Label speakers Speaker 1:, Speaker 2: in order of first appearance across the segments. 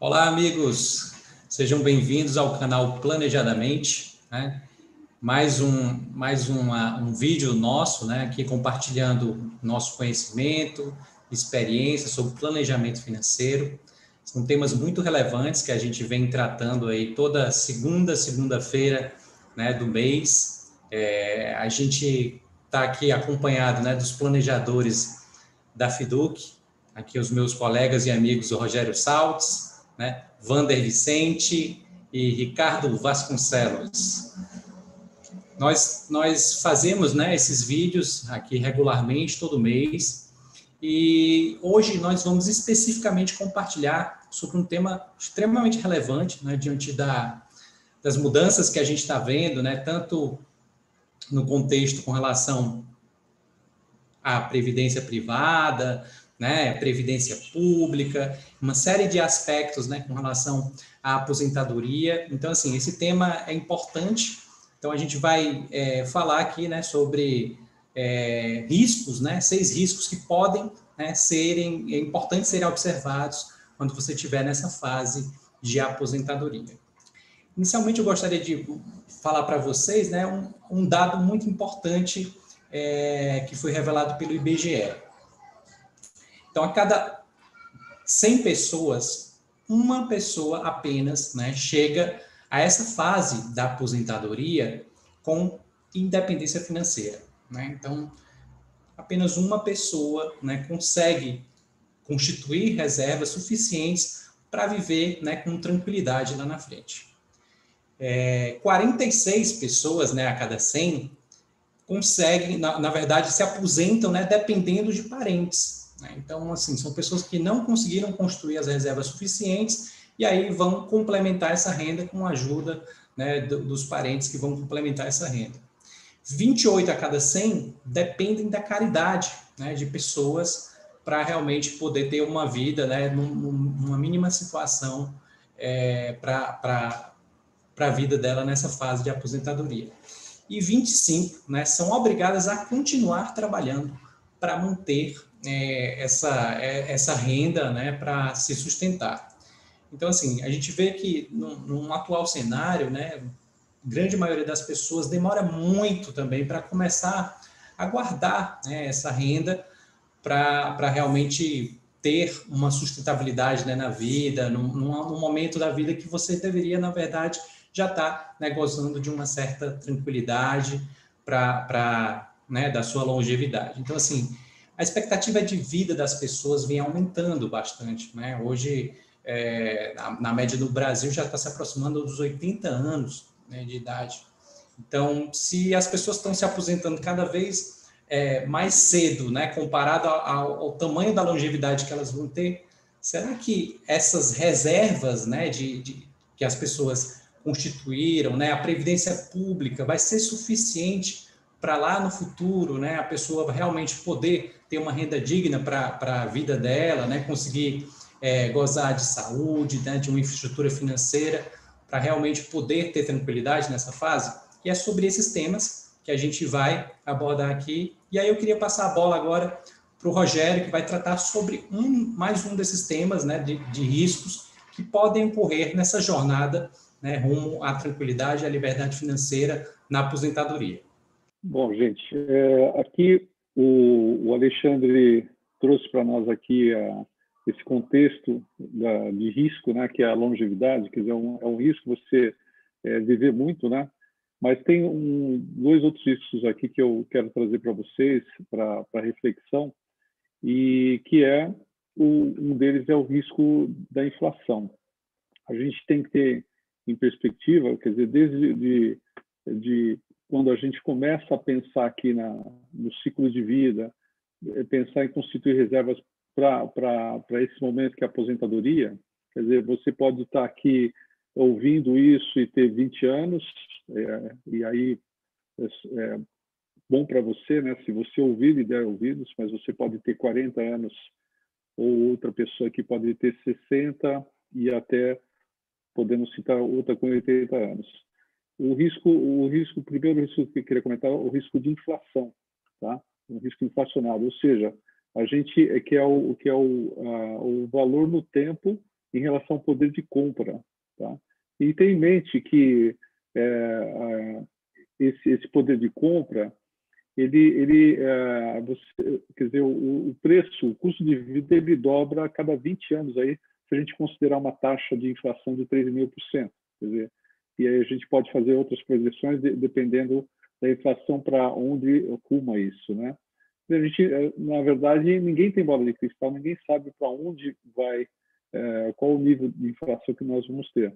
Speaker 1: Olá, amigos. Sejam bem-vindos ao canal Planejadamente, né? Mais um vídeo nosso, né? Aqui compartilhando nosso conhecimento, experiência sobre planejamento financeiro. São temas muito relevantes que a gente vem tratando aí toda segunda-feira, né, do mês. A gente está aqui acompanhado, né, dos planejadores da FIDUC, aqui os meus colegas e amigos, o Rogério Saltes, né, Vander Vicente e Ricardo Vasconcelos. Nós fazemos, né, esses vídeos aqui regularmente, todo mês, e hoje nós vamos especificamente compartilhar sobre um tema extremamente relevante, né, diante das mudanças que a gente está vendo, né, tanto no contexto com relação à previdência privada, né, previdência pública, uma série de aspectos, né, com relação à aposentadoria. Então, assim, esse tema é importante. Então, a gente vai falar aqui, né, sobre riscos, né, 6 riscos que podem, né, é importante serem observados quando você estiver nessa fase de aposentadoria. Inicialmente, eu gostaria de falar para vocês, né, um dado muito importante que foi revelado pelo IBGE. Então, a cada 100 pessoas, uma pessoa apenas, né, chega a essa fase da aposentadoria com independência financeira, né? Então, apenas uma pessoa, né, consegue constituir reservas suficientes para viver, né, com tranquilidade lá na frente. 46 pessoas, né, a cada 100 conseguem, na verdade, se aposentam, né, dependendo de parentes, né? Então, assim, são pessoas que não conseguiram construir as reservas suficientes e aí vão complementar essa renda com a ajuda, né, dos parentes que vão complementar essa renda. 28 a cada 100 dependem da caridade, né, de pessoas para realmente poder ter uma vida, né, numa mínima situação para a vida dela nessa fase de aposentadoria. E 25, né, são obrigadas a continuar trabalhando para manter essa renda, né, para se sustentar. Então, assim, a gente vê que num atual cenário, né, grande maioria das pessoas demora muito também para começar a guardar, né, essa renda para realmente ter uma sustentabilidade, né, na vida, num momento da vida que você deveria, na verdade, já estar, né, gozando de uma certa tranquilidade né, da sua longevidade. Então, assim, a expectativa de vida das pessoas vem aumentando bastante, né? Hoje, na média do Brasil, já está se aproximando dos 80 anos, né, de idade. Então, se as pessoas estão se aposentando cada vez mais cedo, né, comparado ao tamanho da longevidade que elas vão ter, será que essas reservas, né, que as pessoas constituíram, né, a previdência pública vai ser suficiente para lá no futuro, né, a pessoa realmente poder ter uma renda digna para a vida dela, né, conseguir gozar de saúde, né, de uma infraestrutura financeira, para realmente poder ter tranquilidade nessa fase? E é sobre esses temas que a gente vai abordar aqui. E aí eu queria passar a bola agora para o Rogério, que vai tratar sobre mais um desses temas, né, de riscos que podem ocorrer nessa jornada, né, rumo à tranquilidade e à liberdade financeira na aposentadoria.
Speaker 2: Bom, gente, aqui o Alexandre trouxe para nós aqui esse contexto de risco, né, que é a longevidade, quer dizer, é um risco você viver muito, né? Mas tem dois outros riscos aqui que eu quero trazer para vocês, para reflexão, e que um deles é o risco da inflação. A gente tem que ter em perspectiva, quer dizer, desde de quando a gente começa a pensar aqui no ciclo de vida, pensar em constituir reservas para esse momento que é a aposentadoria, quer dizer, você pode estar aqui ouvindo isso e ter 20 anos, e aí é bom para você, né, se você ouvir e der ouvidos, mas você pode ter 40 anos, ou outra pessoa que pode ter 60 e até podemos citar outra com 80 anos. O primeiro risco que eu queria comentar é o risco de inflação, tá? Um risco inflacionário, ou seja, a gente que é o valor no tempo em relação ao poder de compra. Tá? E tenha em mente que esse poder de compra, quer dizer, o preço, o custo de vida, ele dobra a cada 20 anos, aí, se a gente considerar uma taxa de inflação de 3,5%. Quer dizer, e aí a gente pode fazer outras projeções dependendo da inflação para onde ruma isso, né? A gente, na verdade, ninguém tem bola de cristal, ninguém sabe para onde vai, qual o nível de inflação que nós vamos ter.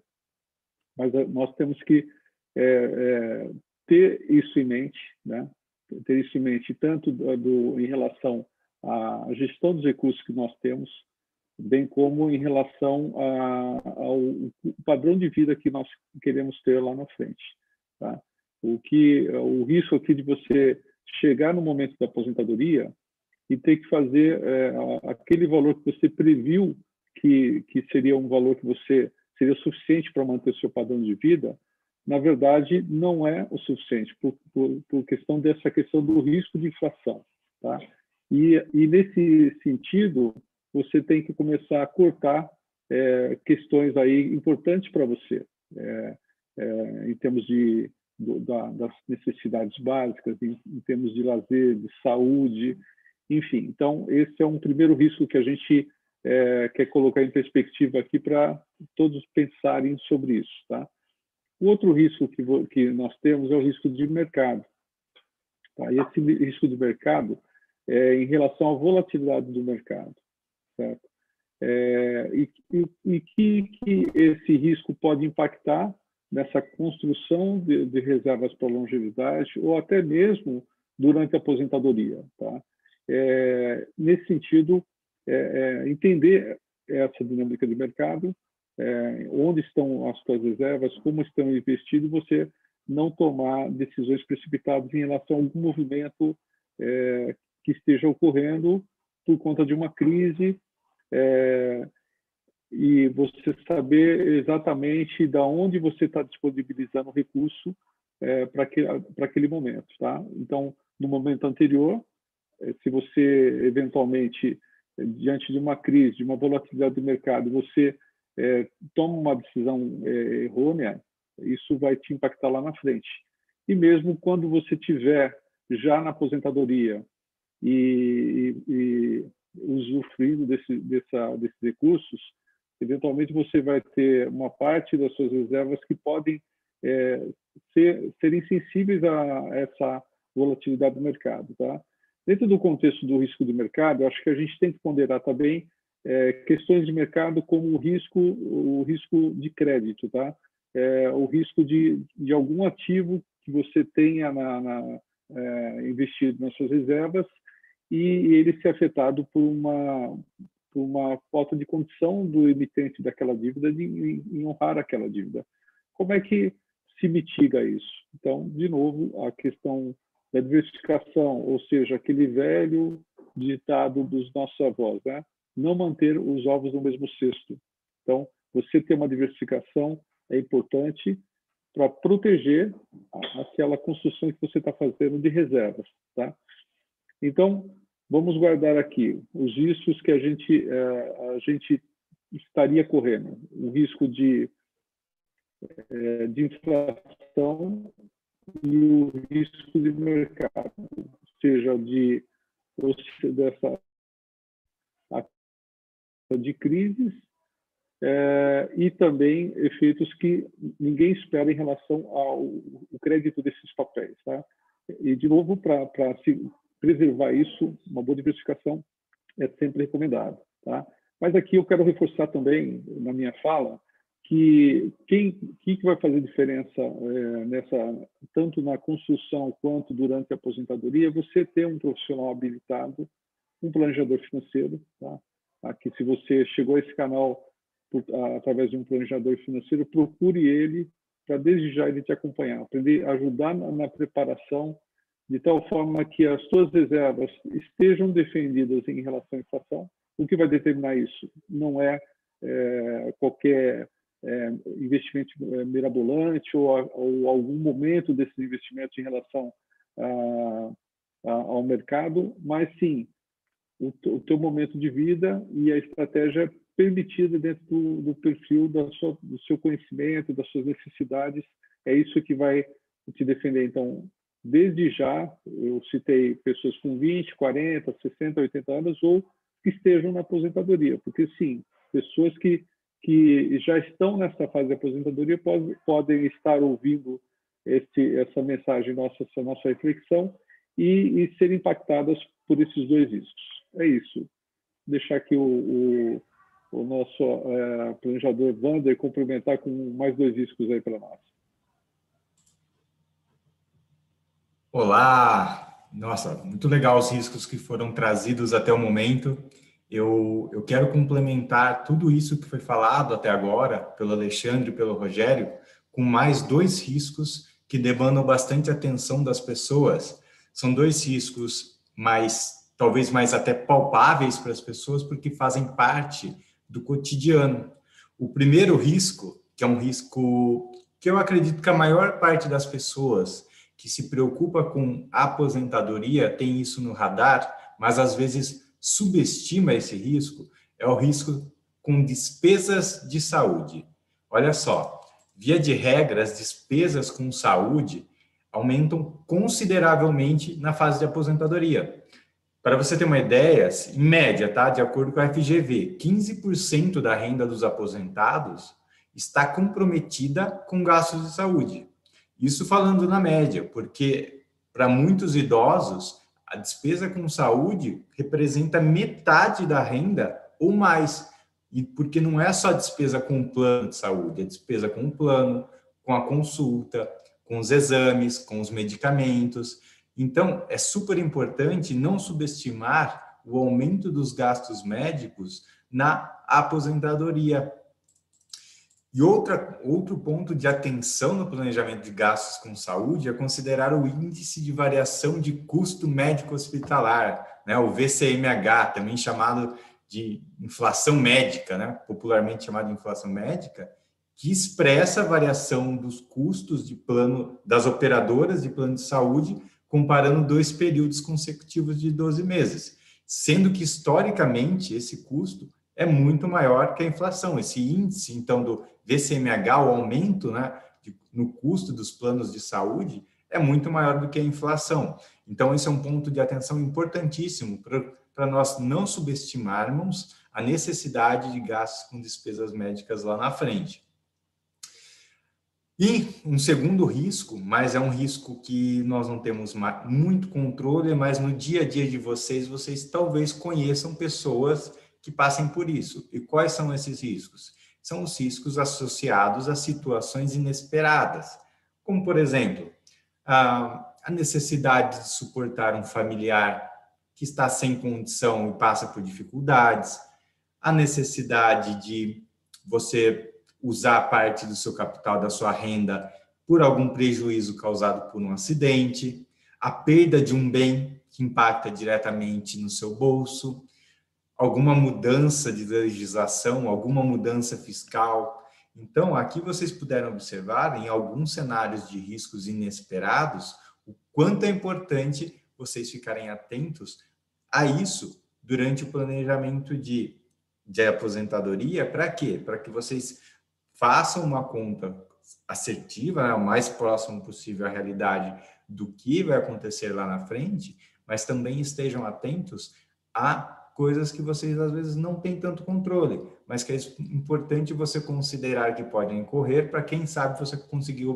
Speaker 2: Mas nós temos que ter isso em mente, né? Ter isso em mente tanto em relação à gestão dos recursos que nós temos, bem como em relação ao padrão de vida que nós queremos ter lá na frente. Tá? O risco aqui de você chegar no momento da aposentadoria e ter que fazer aquele valor que você previu que seria um valor que seria suficiente para manter o seu padrão de vida, na verdade, não é o suficiente, por questão dessa questão do risco de inflação. Tá? E nesse sentido, você tem que começar a cortar questões aí importantes para você, em termos das necessidades básicas, em termos de lazer, de saúde, enfim. Então, esse é um primeiro risco que a gente quer colocar em perspectiva aqui para todos pensarem sobre isso. Tá? O outro risco que nós temos é o risco de mercado. Tá? E esse risco de mercado é em relação à volatilidade do mercado. Certo? E que esse risco pode impactar nessa construção de reservas para longevidade ou até mesmo durante a aposentadoria. Tá? Nesse sentido, entender essa dinâmica de mercado, onde estão as suas reservas, como estão investidas, você não tomar decisões precipitadas em relação a algum movimento que esteja ocorrendo por conta de uma crise, e você saber exatamente de onde você está disponibilizando o recurso para aquele momento. Tá? Então, no momento anterior, se você, eventualmente, diante de uma crise, de uma volatilidade do mercado, você toma uma decisão errônea, isso vai te impactar lá na frente. E mesmo quando você tiver já na aposentadoria e usufruindo desses recursos, eventualmente você vai ter uma parte das suas reservas que podem serem sensíveis a essa volatilidade do mercado. Tá? Dentro do contexto do risco de mercado, acho que a gente tem que ponderar também questões de mercado como o risco de crédito, tá? O risco de algum ativo que você tenha investido nas suas reservas e ele ser afetado por uma falta de condição do emitente daquela dívida em honrar aquela dívida. Como é que se mitiga isso? Então, de novo, a questão da diversificação, ou seja, aquele velho ditado dos nossos avós, né? Não manter os ovos no mesmo cesto. Então, você ter uma diversificação é importante para proteger aquela construção que você está fazendo de reservas. Tá? Então, vamos guardar aqui os riscos que a gente estaria correndo. O risco de inflação e o risco de mercado, ou seja, de crises e também efeitos que ninguém espera em relação ao crédito desses papéis. Tá? E, de novo, para se preservar isso, uma boa diversificação é sempre recomendada. Tá? Mas aqui eu quero reforçar também, na minha fala, que que vai fazer diferença tanto na construção quanto durante a aposentadoria, você ter um profissional habilitado, um planejador financeiro. Tá? Aqui, se você chegou a esse canal através de um planejador financeiro, procure ele para desde já ele te acompanhar, aprender a ajudar na preparação de tal forma que as suas reservas estejam defendidas em relação à inflação. O que vai determinar isso não é qualquer investimento mirabolante ou algum momento desses investimentos em relação ao mercado, mas sim o teu momento de vida e a estratégia permitida dentro do perfil do seu conhecimento, das suas necessidades. É isso que vai te defender. Então, desde já, eu citei pessoas com 20, 40, 60, 80 anos ou que estejam na aposentadoria, porque, sim, pessoas que já estão nessa fase de aposentadoria podem estar ouvindo essa mensagem, essa nossa reflexão e ser impactadas por esses dois riscos. É isso. Deixar aqui o nosso planejador Wander complementar com mais dois riscos aí para nós.
Speaker 3: Olá! Nossa, muito legal os riscos que foram trazidos até o momento. Eu quero complementar tudo isso que foi falado até agora pelo Alexandre e pelo Rogério com mais dois riscos que demandam bastante atenção das pessoas. São dois riscos talvez mais até palpáveis para as pessoas, porque fazem parte do cotidiano. O primeiro risco, que é um risco que eu acredito que a maior parte das pessoas que se preocupa com a aposentadoria tem isso no radar, mas às vezes subestima esse risco, é o risco com despesas de saúde. Olha só, via de regra, as despesas com saúde aumentam consideravelmente na fase de aposentadoria. Para você ter uma ideia, em média, tá? De acordo com a FGV, 15% da renda dos aposentados está comprometida com gastos de saúde. Isso falando na média, porque para muitos idosos, a despesa com saúde representa metade da renda ou mais. E porque não é só despesa com o plano de saúde, é despesa com o plano, com a consulta, com os exames, com os medicamentos. Então, é super importante não subestimar o aumento dos gastos médicos na aposentadoria. E outro ponto de atenção no planejamento de gastos com saúde é considerar o índice de variação de custo médico hospitalar, né? O VCMH, também chamado de inflação médica, né? Popularmente chamado de inflação médica, que expressa a variação dos custos de plano das operadoras de plano de saúde comparando 2 períodos consecutivos de 12 meses, sendo que historicamente esse custo é muito maior que a inflação. Esse índice, então, do VCMH, o aumento, né, no custo dos planos de saúde, é muito maior do que a inflação. Então, esse é um ponto de atenção importantíssimo para nós não subestimarmos a necessidade de gastos com despesas médicas lá na frente. E um segundo risco, mas é um risco que nós não temos muito controle, mas no dia a dia de vocês talvez conheçam pessoas que passem por isso. E quais são esses riscos? São os riscos associados a situações inesperadas, como, por exemplo, a necessidade de suportar um familiar que está sem condição e passa por dificuldades, a necessidade de você usar parte do seu capital, da sua renda, por algum prejuízo causado por um acidente, a perda de um bem que impacta diretamente no seu bolso, alguma mudança de legislação, alguma mudança fiscal. Então, aqui vocês puderam observar, em alguns cenários de riscos inesperados, o quanto é importante vocês ficarem atentos a isso durante o planejamento de aposentadoria. Para quê? Para que vocês façam uma conta assertiva, né, o mais próximo possível à realidade do que vai acontecer lá na frente, mas também estejam atentos a coisas que vocês às vezes não têm tanto controle, mas que é importante você considerar que podem ocorrer para quem sabe você conseguir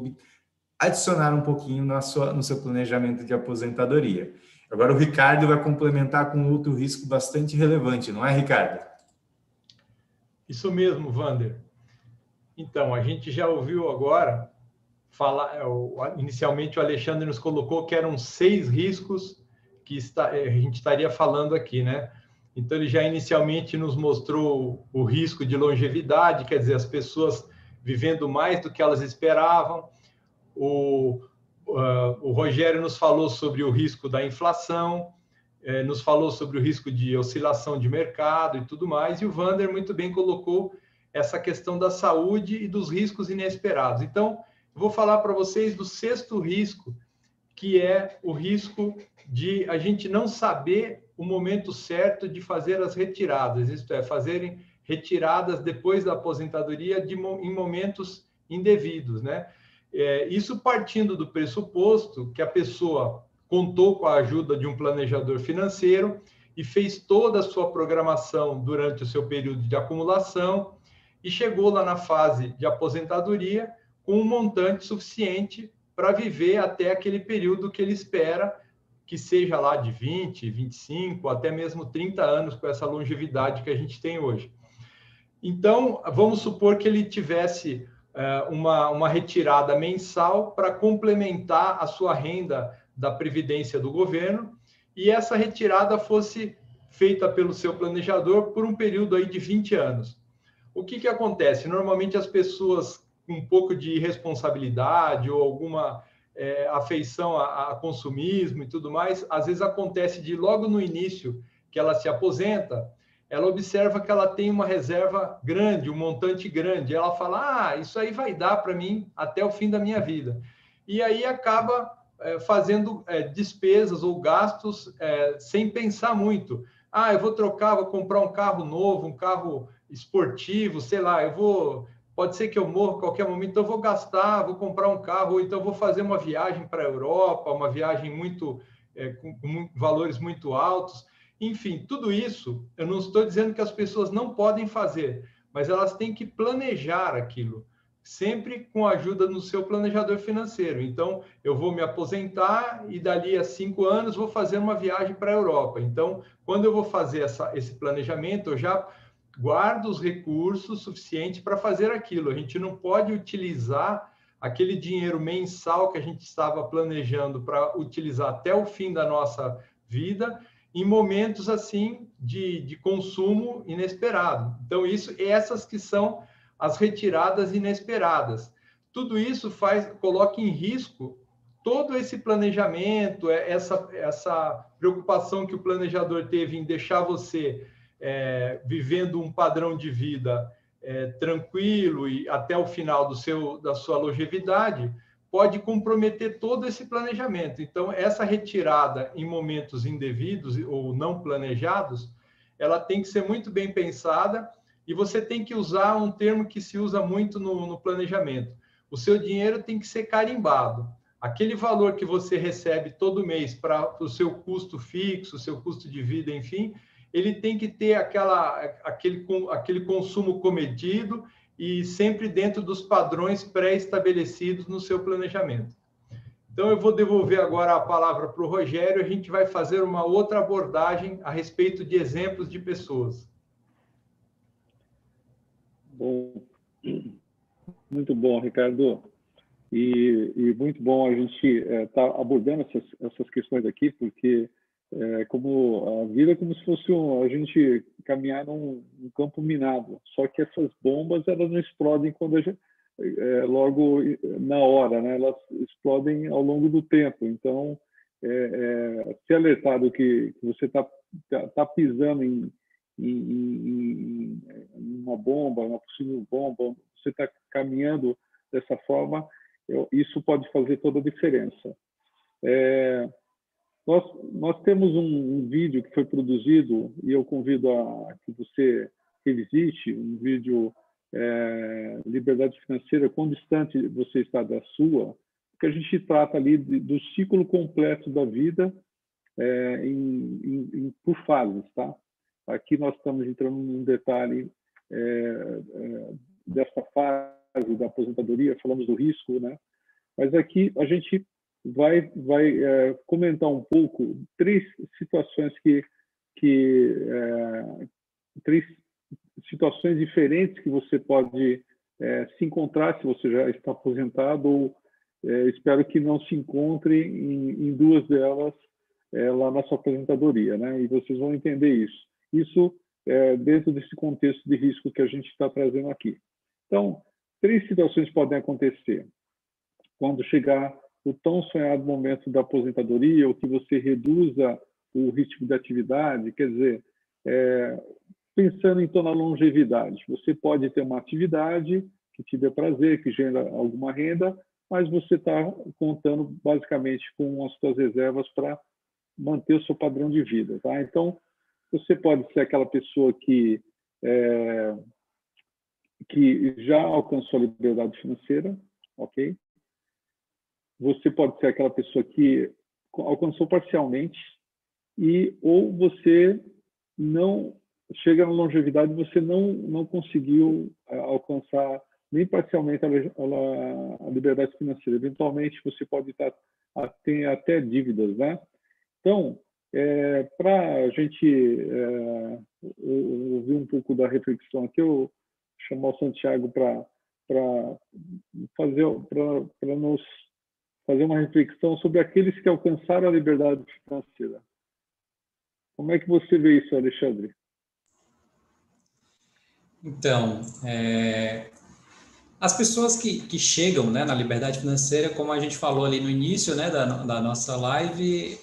Speaker 3: adicionar um pouquinho no seu planejamento de aposentadoria. Agora o Ricardo vai complementar com outro risco bastante relevante, não é, Ricardo?
Speaker 4: Isso mesmo, Wander. Então, a gente já ouviu agora falar, inicialmente o Alexandre nos colocou que eram 6 riscos que a gente estaria falando aqui, né? Então, ele já inicialmente nos mostrou o risco de longevidade, quer dizer, as pessoas vivendo mais do que elas esperavam. O Rogério nos falou sobre o risco da inflação, nos falou sobre o risco de oscilação de mercado e tudo mais, e o Wander muito bem colocou essa questão da saúde e dos riscos inesperados. Então, eu vou falar para vocês do 6º risco, que é o risco de a gente não saber o momento certo de fazer as retiradas, isto é, retiradas depois da aposentadoria em momentos indevidos, né? Isso partindo do pressuposto que a pessoa contou com a ajuda de um planejador financeiro e fez toda a sua programação durante o seu período de acumulação e chegou lá na fase de aposentadoria com um montante suficiente para viver até aquele período que ele espera, que seja lá de 20, 25, até mesmo 30 anos, com essa longevidade que a gente tem hoje. Então, vamos supor que ele tivesse uma retirada mensal para complementar a sua renda da Previdência do governo, e essa retirada fosse feita pelo seu planejador por um período aí de 20 anos. O que acontece? Normalmente as pessoas com um pouco de irresponsabilidade ou alguma afeição a consumismo e tudo mais, às vezes acontece de logo no início que ela se aposenta, ela observa que ela tem uma reserva grande, um montante grande. Ela fala, isso aí vai dar para mim até o fim da minha vida. E aí acaba fazendo despesas ou gastos sem pensar muito. Eu vou trocar, vou comprar um carro novo, um carro esportivo, sei lá, pode ser que eu morra a qualquer momento, então eu vou gastar, vou comprar um carro, ou então vou fazer uma viagem para a Europa, uma viagem com valores muito altos. Enfim, tudo isso, eu não estou dizendo que as pessoas não podem fazer, mas elas têm que planejar aquilo, sempre com a ajuda do seu planejador financeiro. Então, eu vou me aposentar e dali a 5 anos vou fazer uma viagem para a Europa. Então, quando eu vou fazer esse planejamento, eu já guardo os recursos suficientes para fazer aquilo. A gente não pode utilizar aquele dinheiro mensal que a gente estava planejando para utilizar até o fim da nossa vida em momentos assim de consumo inesperado. Então, essas que são as retiradas inesperadas. Tudo isso coloca em risco todo esse planejamento, essa preocupação que o planejador teve em deixar você vivendo um padrão de vida tranquilo e até o final da sua longevidade, pode comprometer todo esse planejamento. Então, essa retirada em momentos indevidos ou não planejados, ela tem que ser muito bem pensada e você tem que usar um termo que se usa muito no planejamento. O seu dinheiro tem que ser carimbado. Aquele valor que você recebe todo mês para o seu custo fixo, o seu custo de vida, enfim, ele tem que ter aquele consumo comedido e sempre dentro dos padrões pré-estabelecidos no seu planejamento. Então, eu vou devolver agora a palavra para o Rogério, a gente vai fazer uma outra abordagem a respeito de exemplos de pessoas.
Speaker 2: Bom, muito bom, Ricardo. E muito bom a gente estar abordando essas questões aqui, porque como a vida é como se fosse a gente caminhar num campo minado. Só que essas bombas elas não explodem quando logo na hora, né? Elas explodem ao longo do tempo. Então, se alertado que você tá pisando em uma bomba, uma possível bomba, você está caminhando dessa forma, isso pode fazer toda a diferença. Nós temos um vídeo que foi produzido, e eu convido a que você revisite, um vídeo Liberdade Financeira, quão distante você está da sua, que a gente trata ali do ciclo completo da vida por fases, tá? Aqui nós estamos entrando num detalhe dessa fase da aposentadoria, falamos do risco, né? Mas aqui a gente vai comentar um pouco três situações três situações diferentes que você pode se encontrar se você já está aposentado, ou espero que não se encontre em duas delas lá na sua aposentadoria, né? E vocês vão entender isso. Isso dentro desse contexto de risco que a gente está trazendo aqui. Então, três situações podem acontecer quando chegar o tão sonhado momento da aposentadoria, ou que você reduza o ritmo de atividade, quer dizer, pensando então na longevidade. Você pode ter uma atividade que te dê prazer, que gera alguma renda, mas você está contando basicamente com as suas reservas para manter o seu padrão de vida, tá? Então, você pode ser aquela pessoa que que já alcançou a liberdade financeira, ok? Você pode ser aquela pessoa que alcançou parcialmente ou você não chega na longevidade e você não conseguiu alcançar nem parcialmente a liberdade financeira. Eventualmente, você pode ter até dívidas, né? Então, para a gente ouvir um pouco da reflexão aqui, eu chamar o Santiago para nos fazer uma reflexão sobre aqueles que alcançaram a liberdade financeira. Como é que você vê isso, Alexandre?
Speaker 1: Então, as pessoas que chegam, né, na liberdade financeira, como a gente falou ali no início, né, da nossa live,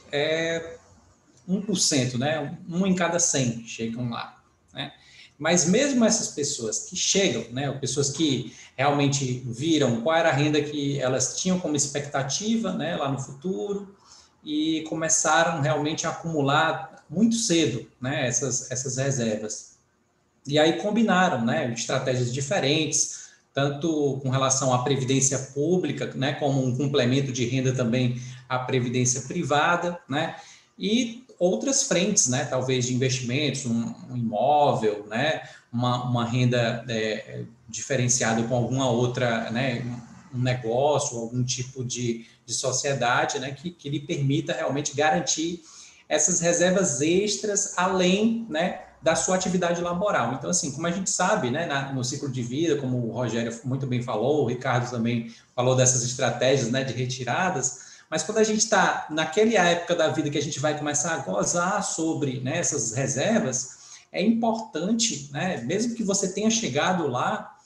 Speaker 1: 1%, né, 1 em cada 100 chegam lá, né? Mas mesmo essas pessoas que chegam, né, pessoas que realmente viram qual era a renda que elas tinham como expectativa, né, lá no futuro, e começaram realmente a acumular muito cedo, né, essas reservas. E aí combinaram, né, estratégias diferentes, tanto com relação à previdência pública, né, como um complemento de renda também à previdência privada, né, e outras frentes, né, talvez de investimentos, um imóvel, né, uma renda diferenciada com alguma outra, né, um negócio, algum tipo de sociedade, né, que lhe permita realmente garantir essas reservas extras além, né, da sua atividade laboral. Então, assim, como a gente sabe, né, no ciclo de vida, como o Rogério muito bem falou, o Ricardo também falou dessas estratégias, né, de retiradas, mas quando a gente está naquela época da vida que a gente vai começar a gozar sobre, né, essas reservas, é importante, né, mesmo que você tenha chegado lá,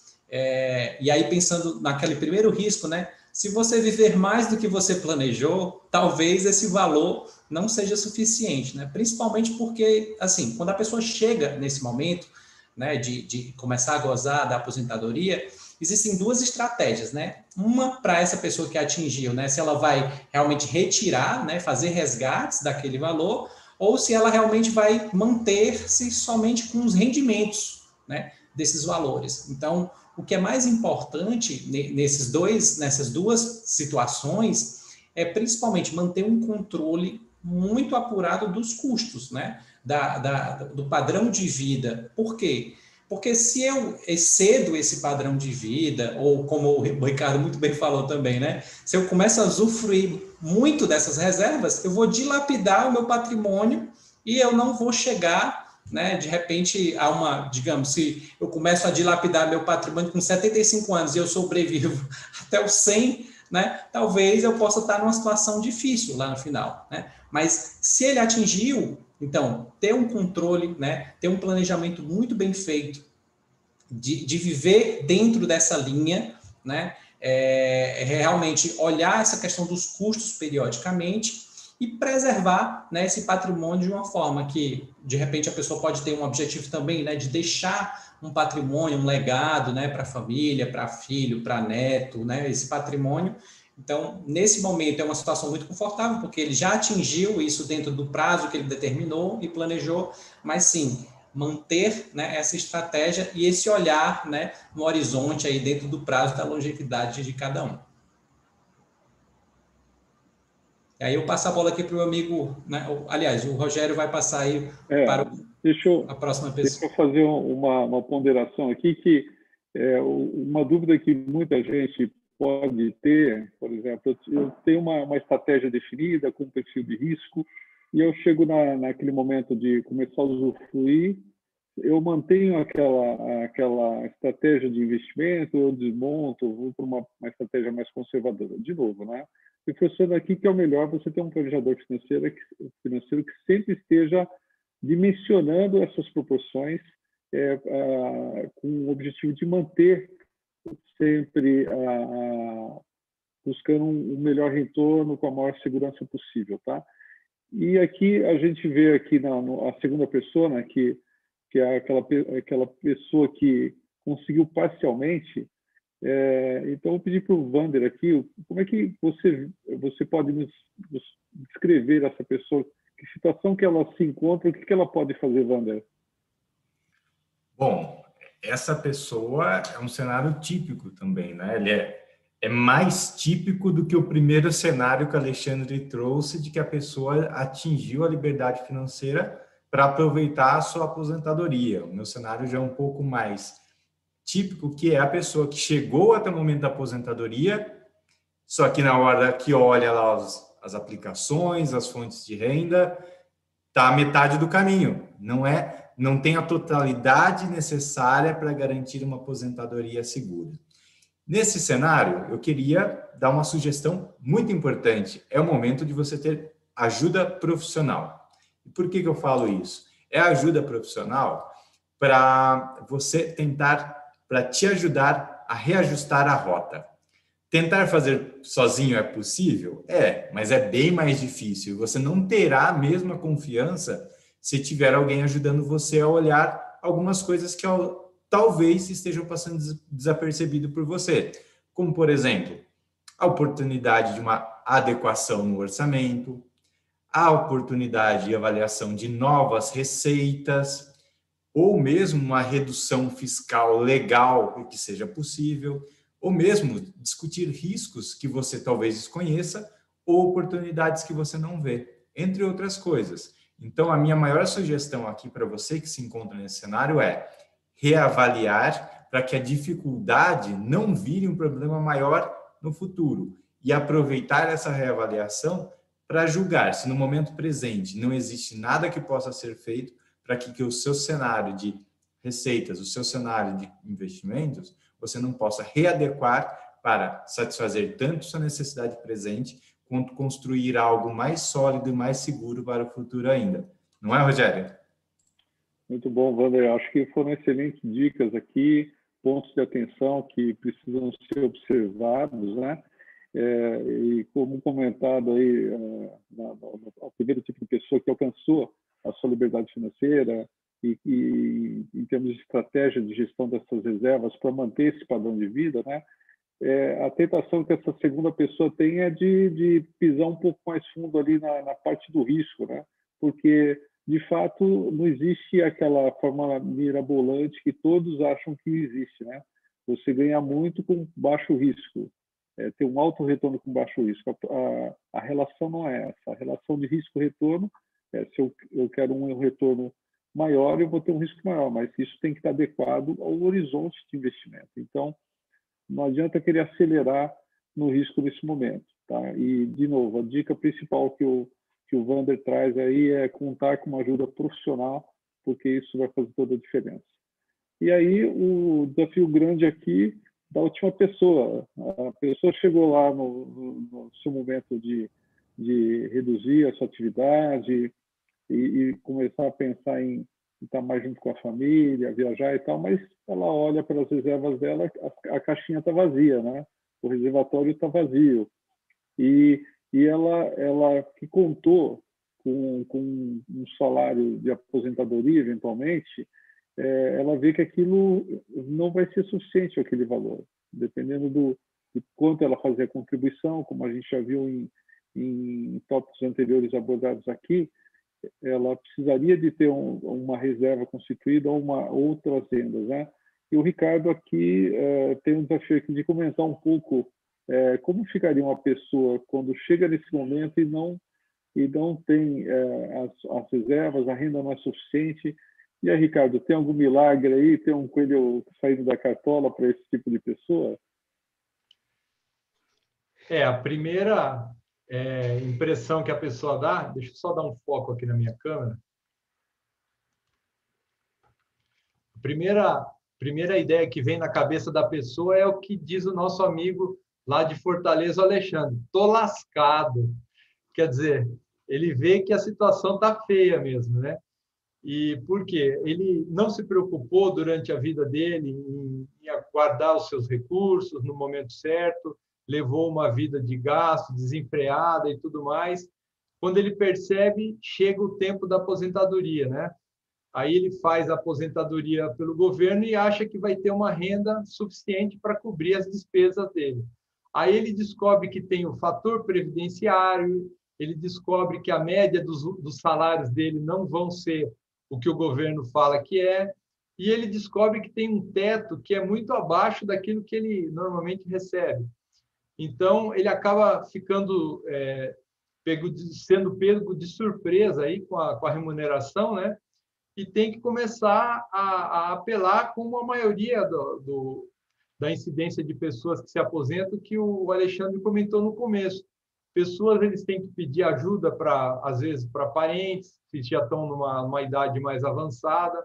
Speaker 1: e aí pensando naquele primeiro risco, né, se você viver mais do que você planejou, talvez esse valor não seja suficiente, né? Principalmente porque, assim, quando a pessoa chega nesse momento, né, de começar a gozar da aposentadoria, existem duas estratégias, né? Uma para essa pessoa que atingiu, né, se ela vai realmente retirar, né, fazer resgates daquele valor, ou se ela realmente vai manter-se somente com os rendimentos, né, desses valores. Então, o que é mais importante nessas duas situações é principalmente manter um controle muito apurado dos custos, né? Do padrão de vida. Por quê? Porque se eu excedo esse padrão de vida, ou como o Ricardo muito bem falou também, né? Se eu começo a usufruir muito dessas reservas, eu vou dilapidar o meu patrimônio e eu não vou chegar, né, de repente, digamos, se eu começo a dilapidar meu patrimônio com 75 anos e eu sobrevivo até os 100, né, talvez eu possa estar numa situação difícil lá no final, né? Mas se ele atingiu, então, ter um controle, né, ter um planejamento muito bem feito de viver dentro dessa linha, né, realmente olhar essa questão dos custos periodicamente e preservar, né, esse patrimônio de uma forma que, de repente, a pessoa pode ter um objetivo também, né, de deixar um patrimônio, um legado, né, para a família, para filho, para neto, né, esse patrimônio. Então, nesse momento é uma situação muito confortável, porque ele já atingiu isso dentro do prazo que ele determinou e planejou, mas sim, manter, né, essa estratégia e esse olhar, né, no horizonte aí dentro do prazo da longevidade de cada um. E aí eu passo a bola aqui para o meu amigo, né? Aliás, o Rogério vai passar aí para a próxima pessoa.
Speaker 2: Deixa eu fazer uma ponderação aqui, que uma dúvida que muita gente pode ter, por exemplo, eu tenho uma estratégia definida com um perfil de risco, e eu chego naquele momento de começar a usufruir, eu mantenho aquela estratégia de investimento, eu desmonto, vou para uma estratégia mais conservadora. De novo, né? Reforçando aqui que é o melhor você ter um planejador financeiro que sempre esteja dimensionando essas proporções com o objetivo de manter sempre buscando um melhor retorno com a maior segurança possível, tá? E aqui a gente vê aqui a segunda pessoa, né, que é aquela pessoa que conseguiu parcialmente. Então, eu pedi para o Wander aqui, como é que você pode nos descrever essa pessoa, que situação que ela se encontra, o que ela pode fazer, Wander?
Speaker 3: Bom, essa pessoa é um cenário típico também, né? Ele é mais típico do que o primeiro cenário que o Alexandre trouxe, de que a pessoa atingiu a liberdade financeira para aproveitar a sua aposentadoria. O meu cenário já é um pouco mais típico, que é a pessoa que chegou até o momento da aposentadoria, só que na hora que olha lá as aplicações, as fontes de renda, está a metade do caminho. Não tem a totalidade necessária para garantir uma aposentadoria segura. Nesse cenário, eu queria dar uma sugestão muito importante. É o momento de você ter ajuda profissional. E por que eu falo isso? É ajuda profissional para você tentar, para te ajudar a reajustar a rota. Tentar fazer sozinho é possível? É, mas é bem mais difícil. Você não terá a mesma confiança se tiver alguém ajudando você a olhar algumas coisas que talvez estejam passando desapercebido por você. Como, por exemplo, a oportunidade de uma adequação no orçamento, a oportunidade de avaliação de novas receitas, ou mesmo uma redução fiscal legal que seja possível, ou mesmo discutir riscos que você talvez desconheça ou oportunidades que você não vê, entre outras coisas. Então, a minha maior sugestão aqui para você que se encontra nesse cenário é reavaliar para que a dificuldade não vire um problema maior no futuro e aproveitar essa reavaliação para julgar se no momento presente não existe nada que possa ser feito para que o seu cenário de receitas, o seu cenário de investimentos, você não possa readequar para satisfazer tanto sua necessidade presente, quanto construir algo mais sólido e mais seguro para o futuro ainda. Não é, Rogério?
Speaker 2: Muito bom, Wander. Acho que foram excelentes dicas aqui, pontos de atenção que precisam ser observados, né? E como comentado aí, o primeiro tipo de pessoa que alcançou a sua liberdade financeira e em termos de estratégia de gestão dessas reservas para manter esse padrão de vida, né? A tentação que essa segunda pessoa tem é de pisar um pouco mais fundo ali na parte do risco, né? Porque, de fato, não existe aquela fórmula mirabolante que todos acham que existe, né? Você ganha muito com baixo risco, tem um alto retorno com baixo risco. A relação não é essa. A relação de risco-retorno se eu quero um retorno maior, eu vou ter um risco maior, mas isso tem que estar adequado ao horizonte de investimento. Então, não adianta querer acelerar no risco nesse momento, tá? E, de novo, a dica principal que o Wander traz aí é contar com uma ajuda profissional, porque isso vai fazer toda a diferença. E aí, o desafio grande aqui da última pessoa. A pessoa chegou lá no seu momento de reduzir a sua atividade e começar a pensar em estar mais junto com a família, viajar e tal, mas ela olha para as reservas dela, a caixinha está vazia, né? O reservatório está vazio. E ela que contou com um salário de aposentadoria, eventualmente, ela vê que aquilo não vai ser suficiente, aquele valor. Dependendo de quanto ela fazia a contribuição, como a gente já viu em tópicos anteriores abordados aqui, ela precisaria de ter uma reserva constituída ou outras rendas, né? E o Ricardo aqui tem um desafio aqui de comentar um pouco como ficaria uma pessoa quando chega nesse momento e não tem as reservas, a renda não é suficiente. E aí, Ricardo, tem algum milagre aí? Tem um coelho saindo da cartola para esse tipo de pessoa?
Speaker 4: A primeira impressão que a pessoa dá, deixa eu só dar um foco aqui na minha câmera. A primeira ideia que vem na cabeça da pessoa é o que diz o nosso amigo lá de Fortaleza, Alexandre. Tô lascado. Quer dizer, ele vê que a situação tá feia mesmo, né? E por quê? Ele não se preocupou durante a vida dele em guardar os seus recursos no momento certo, levou uma vida de gasto, desenfreada e tudo mais. Quando ele percebe, chega o tempo da aposentadoria, né? Aí ele faz a aposentadoria pelo governo e acha que vai ter uma renda suficiente para cobrir as despesas dele. Aí ele descobre que tem o fator previdenciário, ele descobre que a média dos salários dele não vão ser o que o governo fala que é, e ele descobre que tem um teto que é muito abaixo daquilo que ele normalmente recebe. Então, ele acaba ficando sendo pego de surpresa aí com a remuneração, né? E tem que começar a apelar, como a maioria da incidência de pessoas que se aposentam, que o Alexandre comentou no começo. Pessoas, eles têm que pedir ajuda, às vezes, para parentes, que já estão numa idade mais avançada.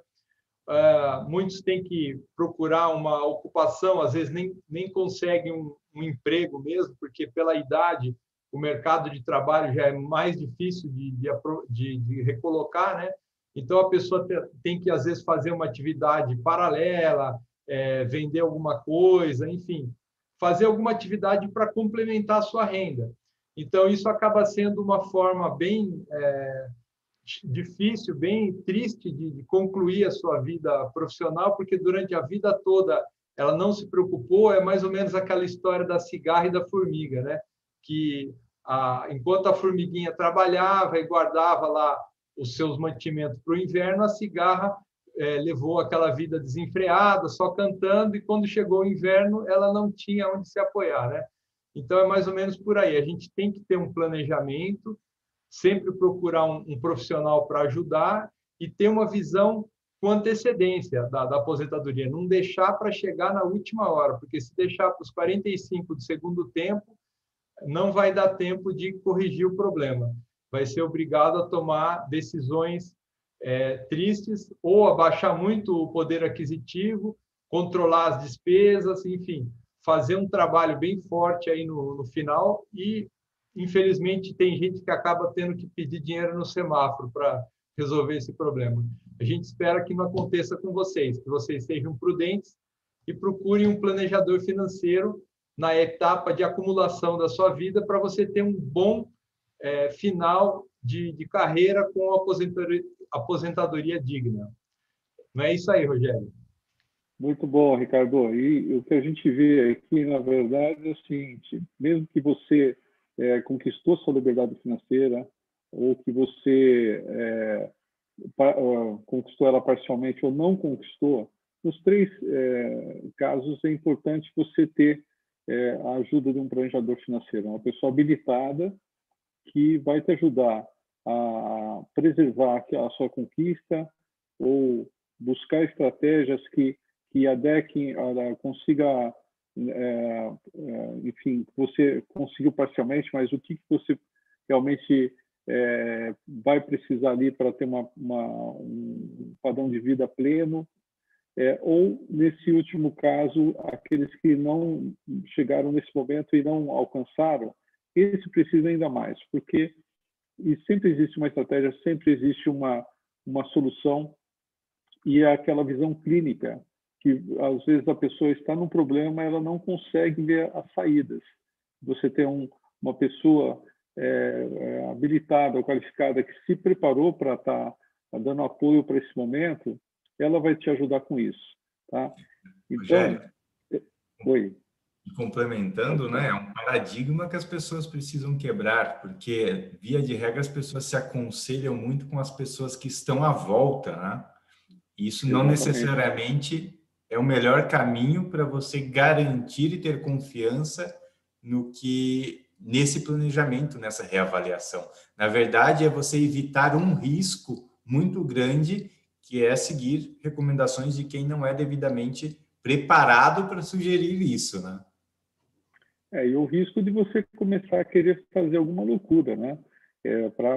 Speaker 4: Muitos têm que procurar uma ocupação, às vezes nem conseguem um emprego mesmo, porque pela idade o mercado de trabalho já é mais difícil de recolocar, né? Então a pessoa tem que às vezes fazer uma atividade paralela, vender alguma coisa, enfim, fazer alguma atividade para complementar a sua renda. Então isso acaba sendo uma forma bem difícil, bem triste de concluir a sua vida profissional, porque durante a vida toda ela não se preocupou. É mais ou menos aquela história da cigarra e da formiga, né? Que enquanto a formiguinha trabalhava e guardava lá os seus mantimentos para o inverno, a cigarra levou aquela vida desenfreada, só cantando, e quando chegou o inverno ela não tinha onde se apoiar, né? Então é mais ou menos por aí. A gente tem que ter um planejamento, sempre procurar um profissional para ajudar e ter uma visão com antecedência da aposentadoria, não deixar para chegar na última hora, porque se deixar para os 45 do segundo tempo, não vai dar tempo de corrigir o problema. Vai ser obrigado a tomar decisões tristes, ou abaixar muito o poder aquisitivo, controlar as despesas, enfim, fazer um trabalho bem forte aí no final. E infelizmente tem gente que acaba tendo que pedir dinheiro no semáforo para resolver esse problema. A gente espera que não aconteça com vocês, que vocês sejam prudentes e procurem um planejador financeiro na etapa de acumulação da sua vida, para você ter um bom final de carreira com aposentadoria digna. Não é isso aí, Rogério?
Speaker 2: Muito bom, Ricardo. E o que a gente vê aqui, na verdade, é o seguinte: mesmo que você conquistou sua liberdade financeira, ou que você conquistou ela parcialmente ou não conquistou, nos três casos é importante você ter a ajuda de um planejador financeiro, uma pessoa habilitada que vai te ajudar a preservar a sua conquista, ou buscar estratégias que adequem, consiga, enfim, você conseguiu parcialmente, mas o que você realmente vai precisar ali para ter um padrão de vida pleno. Ou, nesse último caso, aqueles que não chegaram nesse momento e não alcançaram, esse precisa ainda mais, porque sempre existe uma estratégia, sempre existe uma solução, e é aquela visão clínica, que às vezes a pessoa está num problema, ela não consegue ver as saídas. Você tem uma pessoa habilitada ou qualificada que se preparou para estar dando apoio para esse momento, ela vai te ajudar com isso, tá? Então,
Speaker 3: Rogério,
Speaker 2: oi.
Speaker 3: Complementando, né, é um paradigma que as pessoas precisam quebrar, porque, via de regra, as pessoas se aconselham muito com as pessoas que estão à volta, né? E isso não necessariamente é o melhor caminho para você garantir e ter confiança nesse planejamento, nessa reavaliação. Na verdade, é você evitar um risco muito grande, que é seguir recomendações de quem não é devidamente preparado para sugerir isso, né?
Speaker 2: E o risco de você começar a querer fazer alguma loucura, né? Para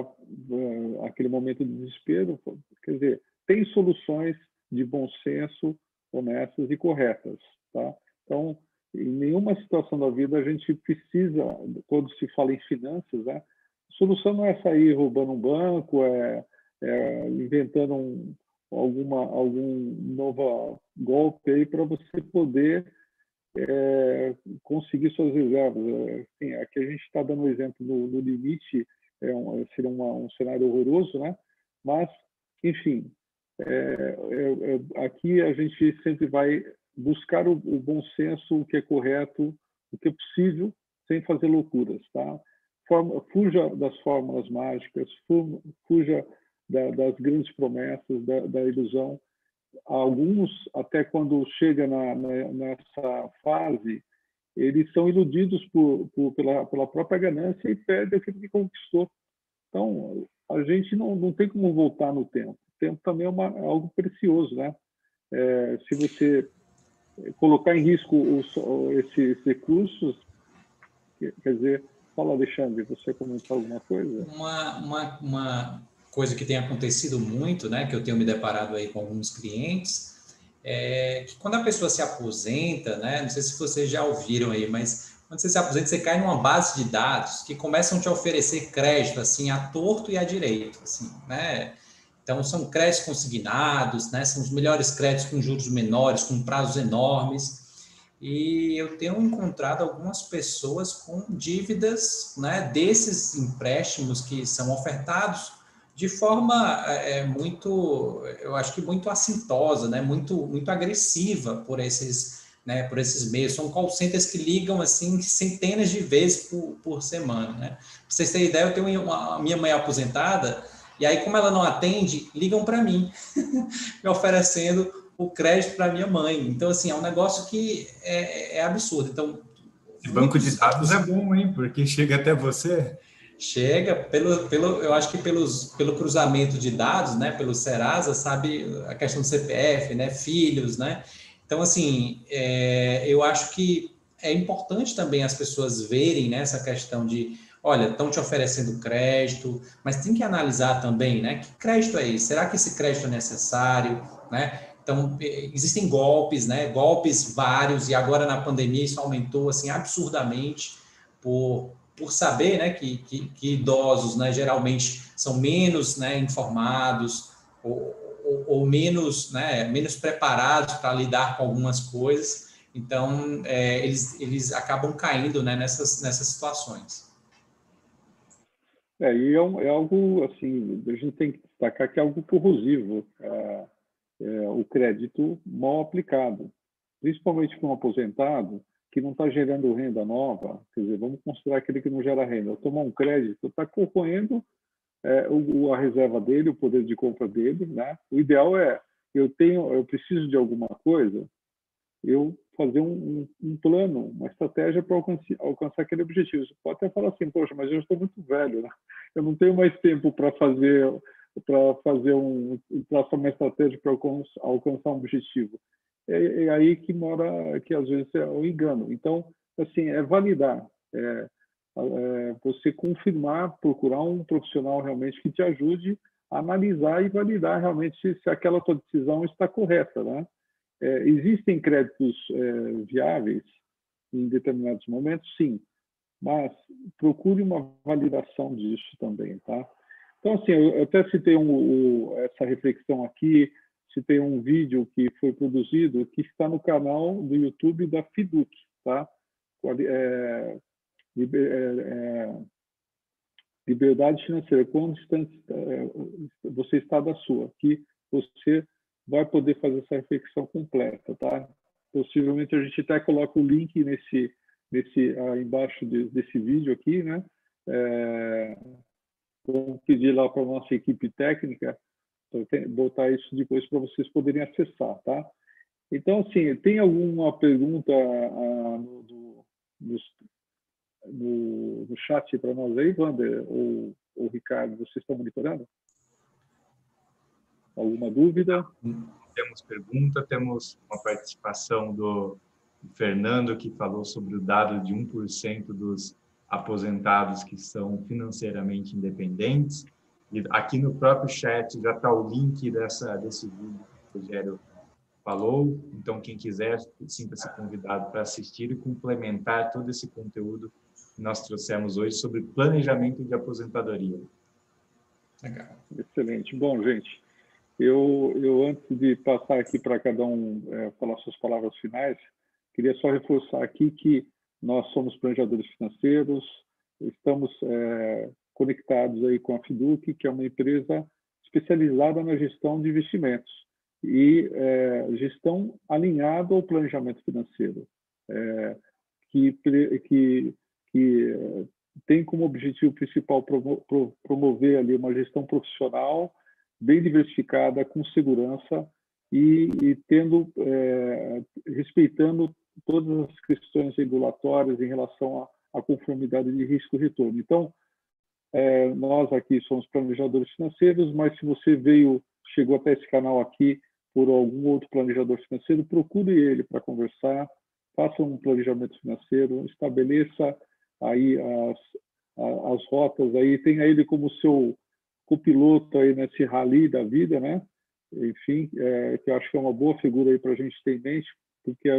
Speaker 2: aquele momento de desespero. Quer dizer, tem soluções de bom senso, honestas e corretas, tá? Então, em nenhuma situação da vida a gente precisa, quando se fala em finanças, né? A solução não é sair roubando um banco, inventando algum novo golpe aí para você poder conseguir suas reservas. Assim, aqui a gente está dando um exemplo no limite, seria um cenário horroroso, né? Mas, enfim, aqui a gente sempre vai buscar o bom senso, o que é correto, o que é possível, sem fazer loucuras, tá? Fuja das fórmulas mágicas, fuja das grandes promessas, da ilusão, alguns, até quando chega nessa fase, eles são iludidos pela própria ganância e perdem aquilo que conquistou. Então, a gente não tem como voltar no tempo. O tempo também é algo precioso, né? Se você colocar em risco esses recursos, quer dizer, fala, Alexandre, você comentou alguma coisa?
Speaker 1: Uma coisa que tem acontecido muito, né, que eu tenho me deparado aí com alguns clientes, é que quando a pessoa se aposenta, né, não sei se vocês já ouviram aí, mas quando você se aposenta, você cai numa base de dados que começam a te oferecer crédito, assim, à torto e à direito, assim, né? Então, são créditos consignados, né? São os melhores créditos com juros menores, com prazos enormes. E eu tenho encontrado algumas pessoas com dívidas, né, desses empréstimos que são ofertados de forma muito, eu acho que muito assintosa, né, muito agressiva por esses meios. São call centers que ligam assim centenas de vezes por semana, né? Pra vocês terem ideia, eu tenho a minha mãe aposentada e aí, como ela não atende, ligam para mim, me oferecendo o crédito para minha mãe. Então, assim, é um negócio que é absurdo. Então,
Speaker 3: Esse banco de dados é bom, hein? Porque chega até você.
Speaker 1: Chega eu acho que pelo cruzamento de dados, né, pelo Serasa, sabe, a questão do CPF, né, filhos, né? Então, assim, eu acho que é importante também as pessoas verem, né, essa questão de, olha, estão te oferecendo crédito, mas tem que analisar também, né, que crédito é esse? Será que esse crédito é necessário, né? Então, existem golpes, né, golpes vários, e agora na pandemia isso aumentou, assim, absurdamente por saber, né, que idosos, né, geralmente são menos, né, informados ou menos, né, menos preparados para lidar com algumas coisas. Então, eles acabam caindo, né, nessas situações.
Speaker 2: E é algo, assim, a gente tem que destacar que é algo corrosivo, o crédito mal aplicado, principalmente para um aposentado que não está gerando renda nova. Quer dizer, vamos considerar aquele que não gera renda. Eu tomar um crédito está corroendo a reserva dele, o poder de compra dele, né? O ideal é, eu preciso de alguma coisa, eu fazer um plano, uma estratégia para alcançar aquele objetivo. Você pode até falar assim, poxa, mas eu estou muito velho, né? Eu não tenho mais tempo para traçar uma estratégia para alcançar um objetivo. É aí que mora, que às vezes é o engano. Então, assim, validar, você confirmar, procurar um profissional realmente que te ajude a analisar e validar realmente se aquela tua decisão está correta, né? Existem créditos viáveis em determinados momentos, sim, mas procure uma validação disso também, tá? Então, assim, eu até citei essa reflexão aqui, citei um vídeo que foi produzido, que está no canal do YouTube da FIDUC, tá? Liberdade financeira, quão distante você está da sua, que você vai poder fazer essa reflexão completa, tá? Possivelmente a gente até coloca o link embaixo desse vídeo aqui, né? Vamos pedir lá para a nossa equipe técnica botar isso depois para vocês poderem acessar, tá? Então, assim, tem alguma pergunta no chat para nós aí, Wander ou Ricardo? Vocês estão monitorando? Alguma dúvida?
Speaker 3: Temos pergunta, temos uma participação do Fernando, que falou sobre o dado de 1% dos aposentados que são financeiramente independentes. E aqui no próprio chat já está o link desse vídeo que o Rogério falou. Então, quem quiser, sinta-se convidado para assistir e complementar todo esse conteúdo que nós trouxemos hoje sobre planejamento de aposentadoria.
Speaker 2: Legal. Excelente. Bom, gente, eu antes de passar aqui para cada um falar suas palavras finais, queria só reforçar aqui que nós somos planejadores financeiros, estamos conectados aí com a FIDUC, que é uma empresa especializada na gestão de investimentos e gestão alinhada ao planejamento financeiro, que tem como objetivo principal promover ali uma gestão profissional bem diversificada, com segurança e respeitando todas as questões regulatórias em relação à conformidade de risco-retorno. Então, nós aqui somos planejadores financeiros, mas se você chegou até esse canal aqui por algum outro planejador financeiro, procure ele para conversar, faça um planejamento financeiro, estabeleça aí as rotas, aí tenha ele como seu copiloto aí nesse rally da vida, né? Enfim, que eu acho que é uma boa figura aí para a gente ter em mente, porque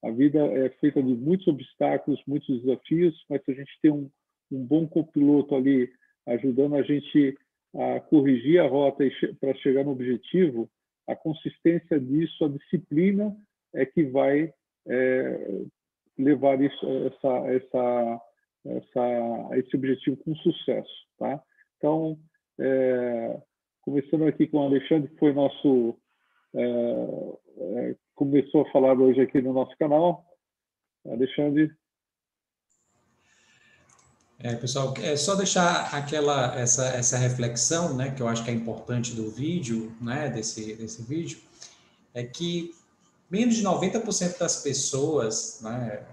Speaker 2: a vida é feita de muitos obstáculos, muitos desafios, mas se a gente tem um bom copiloto ali ajudando a gente a corrigir a rota para chegar no objetivo, a consistência disso, a disciplina é que vai levar esse objetivo com sucesso, tá? Então, começando aqui com o Alexandre, que foi começou a falar hoje aqui no nosso canal. Alexandre.
Speaker 1: Pessoal, é só deixar essa reflexão, né, que eu acho que é importante do vídeo, né, desse vídeo, é que menos de 90% das pessoas, né,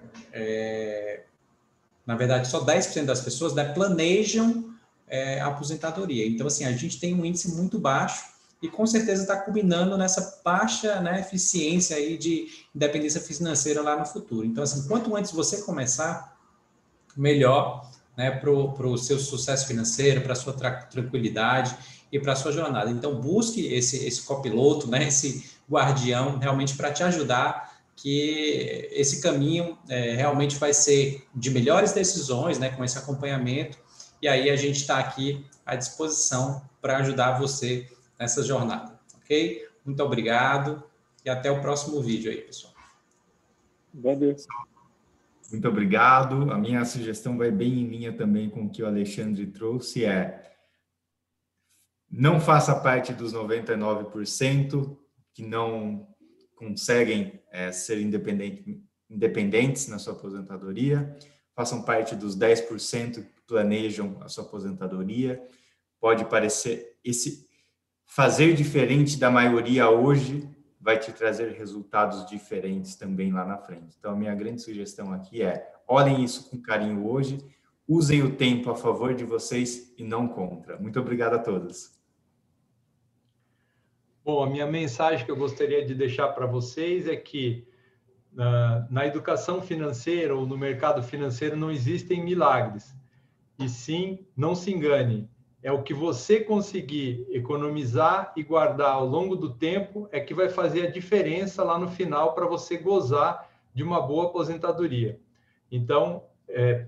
Speaker 1: na verdade, só 10% das pessoas, né, planejam a aposentadoria. Então, assim, a gente tem um índice muito baixo e com certeza está culminando nessa baixa, né, eficiência aí de independência financeira lá no futuro. Então, assim, quanto antes você começar, melhor, né, para o seu sucesso financeiro, para a sua tranquilidade e para a sua jornada. Então, busque esse copiloto, né, esse guardião, realmente para te ajudar, que esse caminho realmente vai ser de melhores decisões, né, com esse acompanhamento, e aí a gente está aqui à disposição para ajudar você nessa jornada, ok? Muito obrigado e até o próximo vídeo aí, pessoal.
Speaker 2: Valeu.
Speaker 3: Muito obrigado. A minha sugestão vai bem em linha também com o que o Alexandre trouxe, não faça parte dos 99% que não conseguem ser independentes na sua aposentadoria, façam parte dos 10% que planejam a sua aposentadoria. Pode parecer, fazer diferente da maioria hoje vai te trazer resultados diferentes também lá na frente. Então, a minha grande sugestão aqui olhem isso com carinho hoje, usem o tempo a favor de vocês e não contra. Muito obrigado a todos.
Speaker 4: Bom, a minha mensagem que eu gostaria de deixar para vocês é que na educação financeira ou no mercado financeiro não existem milagres. E sim, não se engane, é o que você conseguir economizar e guardar ao longo do tempo é que vai fazer a diferença lá no final para você gozar de uma boa aposentadoria. Então,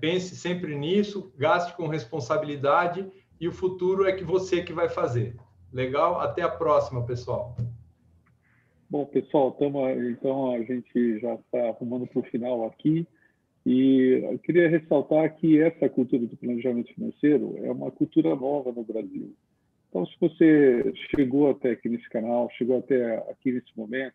Speaker 4: pense sempre nisso, gaste com responsabilidade e o futuro é que você que vai fazer. Legal? Até a próxima, pessoal.
Speaker 2: Bom, pessoal, então a gente já está arrumando para o final aqui. E eu queria ressaltar que essa cultura do planejamento financeiro é uma cultura nova no Brasil. Então, se você chegou até aqui nesse canal, chegou até aqui nesse momento,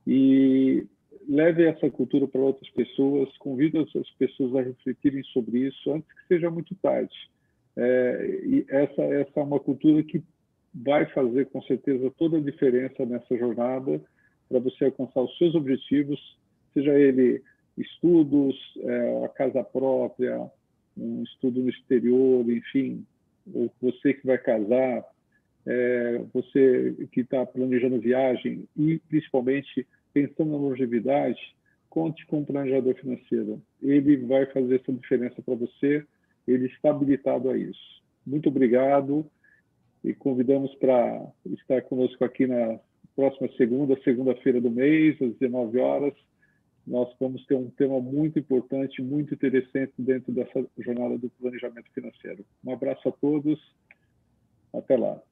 Speaker 2: e leve essa cultura para outras pessoas, convide as pessoas a refletirem sobre isso antes que seja muito tarde. E essa é uma cultura que vai fazer, com certeza, toda a diferença nessa jornada para você alcançar os seus objetivos, seja ele estudos, a casa própria, um estudo no exterior, enfim, ou você que vai casar, você que está planejando viagem e, principalmente, pensando na longevidade, conte com um planejador financeiro. Ele vai fazer essa diferença para você, ele está habilitado a isso. Muito obrigado e convidamos para estar conosco aqui na próxima segunda-feira do mês, às 19 horas. Nós vamos ter um tema muito importante, muito interessante dentro dessa jornada do planejamento financeiro. Um abraço a todos, até lá.